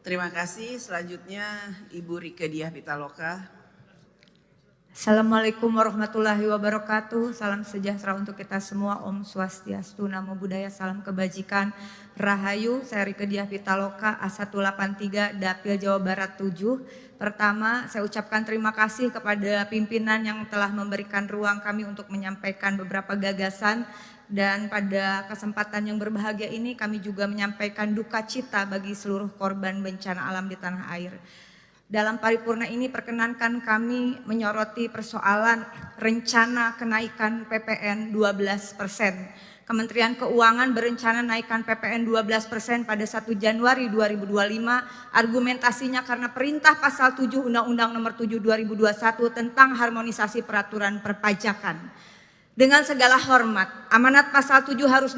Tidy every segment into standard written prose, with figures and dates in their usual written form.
Terima kasih. Selanjutnya Ibu Rieke Diah Pitaloka. Assalamualaikum warahmatullahi wabarakatuh. Salam sejahtera untuk kita semua. Om Swastiastu, Namo Buddhaya, salam kebajikan, Rahayu. Saya Rieke Diah Pitaloka, A183, Dapil Jawa Barat 7. Pertama, saya ucapkan terima kasih kepada pimpinan yang telah memberikan ruang kami untuk menyampaikan beberapa gagasan. Dan pada kesempatan yang berbahagia ini kami juga menyampaikan duka cita bagi seluruh korban bencana alam di tanah air. Dalam paripurna ini perkenankan kami menyoroti persoalan rencana kenaikan PPN 12%. Kementerian Keuangan berencana naikkan PPN 12% pada 1 Januari 2025. Argumentasinya karena perintah pasal 7 Undang-Undang Nomor 7 2021 tentang harmonisasi peraturan perpajakan. Dengan segala hormat, amanat pasal 7 harus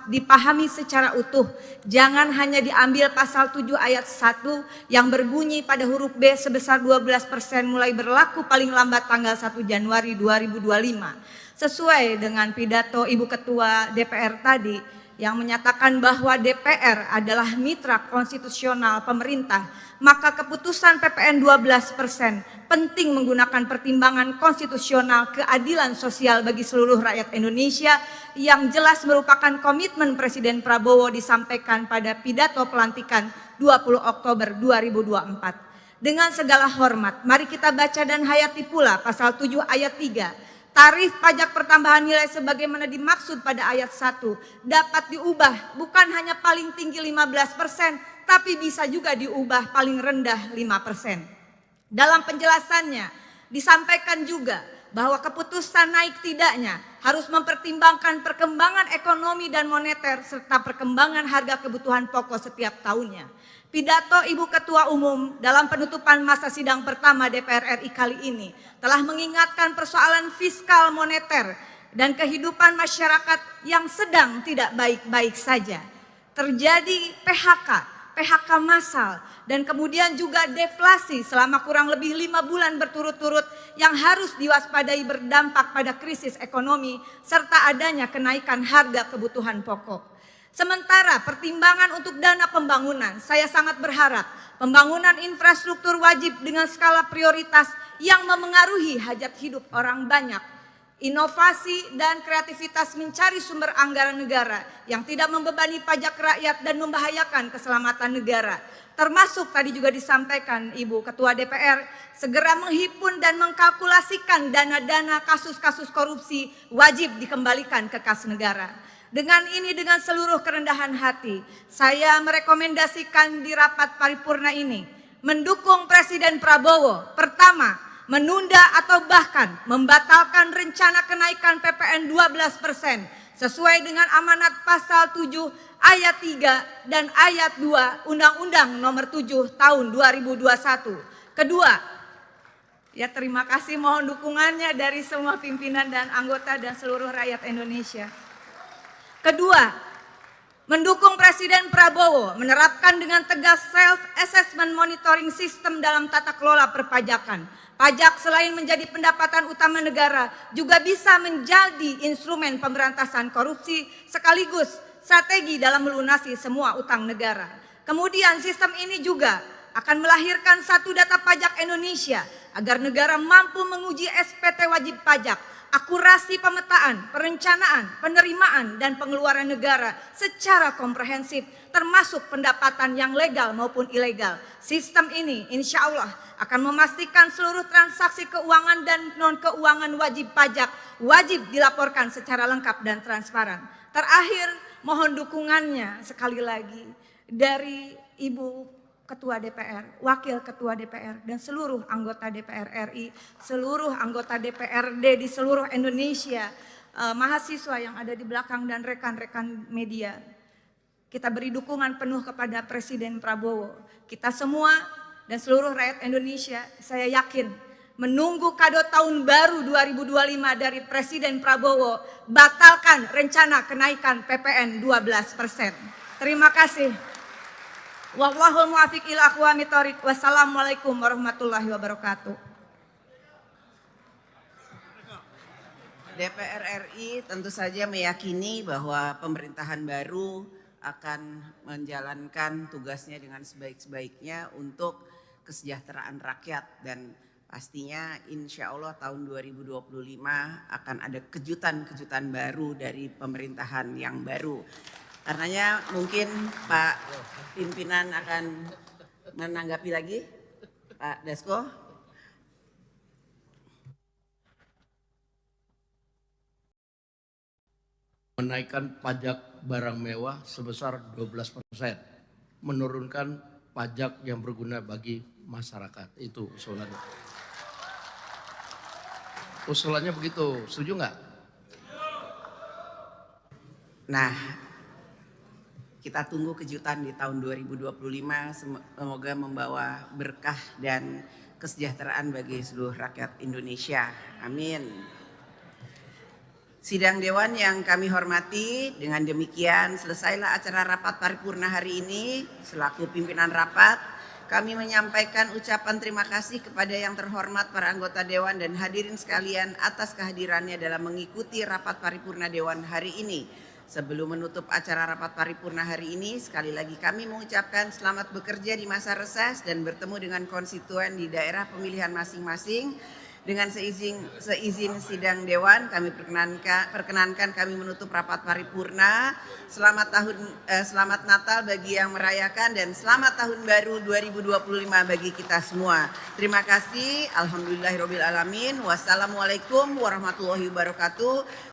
dipahami secara utuh. Jangan hanya diambil pasal 7 ayat 1 yang berbunyi pada huruf B sebesar 12% mulai berlaku paling lambat tanggal 1 Januari 2025. Sesuai dengan pidato Ibu Ketua DPR tadi yang menyatakan bahwa DPR adalah mitra konstitusional pemerintah, maka keputusan PPN 12% penting menggunakan pertimbangan konstitusional keadilan sosial bagi seluruh rakyat Indonesia yang jelas merupakan komitmen Presiden Prabowo disampaikan pada pidato pelantikan 20 Oktober 2024. Dengan segala hormat, mari kita baca dan hayati pula pasal 7 ayat 3. Tarif pajak pertambahan nilai sebagaimana dimaksud pada ayat 1 dapat diubah bukan hanya paling tinggi 15%, tapi bisa juga diubah paling rendah 5%. Dalam penjelasannya disampaikan juga bahwa keputusan naik tidaknya harus mempertimbangkan perkembangan ekonomi dan moneter serta perkembangan harga kebutuhan pokok setiap tahunnya. Pidato Ibu Ketua Umum dalam penutupan masa sidang pertama DPR RI kali ini telah mengingatkan persoalan fiskal moneter dan kehidupan masyarakat yang sedang tidak baik-baik saja. Terjadi PHK massal, dan kemudian juga deflasi selama kurang lebih 5 bulan berturut-turut yang harus diwaspadai berdampak pada krisis ekonomi serta adanya kenaikan harga kebutuhan pokok. Sementara pertimbangan untuk dana pembangunan, saya sangat berharap pembangunan infrastruktur wajib dengan skala prioritas yang memengaruhi hajat hidup orang banyak. Inovasi dan kreativitas mencari sumber anggaran negara yang tidak membebani pajak rakyat dan membahayakan keselamatan negara. Termasuk tadi juga disampaikan Ibu Ketua DPR, segera menghimpun dan mengkalkulasikan dana-dana kasus-kasus korupsi wajib dikembalikan ke kas negara. Dengan ini, dengan seluruh kerendahan hati, saya merekomendasikan di rapat paripurna ini mendukung Presiden Prabowo. Pertama, menunda atau bahkan membatalkan rencana kenaikan PPN 12% sesuai dengan amanat pasal 7 ayat 3 dan ayat 2 Undang-Undang Nomor 7 tahun 2021. Kedua, ya terima kasih, mohon dukungannya dari semua pimpinan dan anggota dan seluruh rakyat Indonesia. Kedua, mendukung Presiden Prabowo menerapkan dengan tegas self-assessment monitoring system dalam tata kelola perpajakan. Pajak selain menjadi pendapatan utama negara juga bisa menjadi instrumen pemberantasan korupsi sekaligus strategi dalam melunasi semua utang negara. Kemudian sistem ini juga akan melahirkan satu data pajak Indonesia agar negara mampu menguji SPT wajib pajak, akurasi pemetaan, perencanaan, penerimaan, dan pengeluaran negara secara komprehensif termasuk pendapatan yang legal maupun ilegal. Sistem ini insya Allah akan memastikan seluruh transaksi keuangan dan non-keuangan wajib pajak wajib dilaporkan secara lengkap dan transparan. Terakhir, mohon dukungannya sekali lagi dari Ibu Ketua DPR, Wakil Ketua DPR, dan seluruh anggota DPR RI, seluruh anggota DPRD di seluruh Indonesia, mahasiswa yang ada di belakang dan rekan-rekan media. Kita beri dukungan penuh kepada Presiden Prabowo. Kita semua dan seluruh rakyat Indonesia, saya yakin menunggu kado tahun baru 2025 dari Presiden Prabowo, batalkan rencana kenaikan PPN 12%. Terima kasih. Wallahul muwaffiq ila aqwamit thoriq. Wassalamualaikum warahmatullahi wabarakatuh. DPR RI tentu saja meyakini bahwa pemerintahan baru akan menjalankan tugasnya dengan sebaik-baiknya untuk kesejahteraan rakyat, dan pastinya insya Allah tahun 2025 akan ada kejutan-kejutan baru dari pemerintahan yang baru. Karenanya mungkin Pak pimpinan akan menanggapi lagi, Pak Dasko. Menaikkan pajak barang mewah sebesar 12%, menurunkan pajak yang berguna bagi masyarakat. Itu usulannya. Usulannya begitu, setuju nggak? Nah, kita tunggu kejutan di tahun 2025, semoga membawa berkah dan kesejahteraan bagi seluruh rakyat Indonesia. Amin. Sidang Dewan yang kami hormati, dengan demikian selesailah acara rapat paripurna hari ini. Selaku pimpinan rapat, kami menyampaikan ucapan terima kasih kepada yang terhormat para anggota Dewan dan hadirin sekalian atas kehadirannya dalam mengikuti rapat paripurna Dewan hari ini. Sebelum menutup acara rapat paripurna hari ini, sekali lagi kami mengucapkan selamat bekerja di masa reses dan bertemu dengan konstituen di daerah pemilihan masing-masing. Dengan seizin sidang Dewan, kami perkenankan kami menutup rapat paripurna. Selamat Natal bagi yang merayakan dan selamat Tahun Baru 2025 bagi kita semua. Terima kasih. Alhamdulillahirobbilalamin. Wassalamualaikum warahmatullahi wabarakatuh.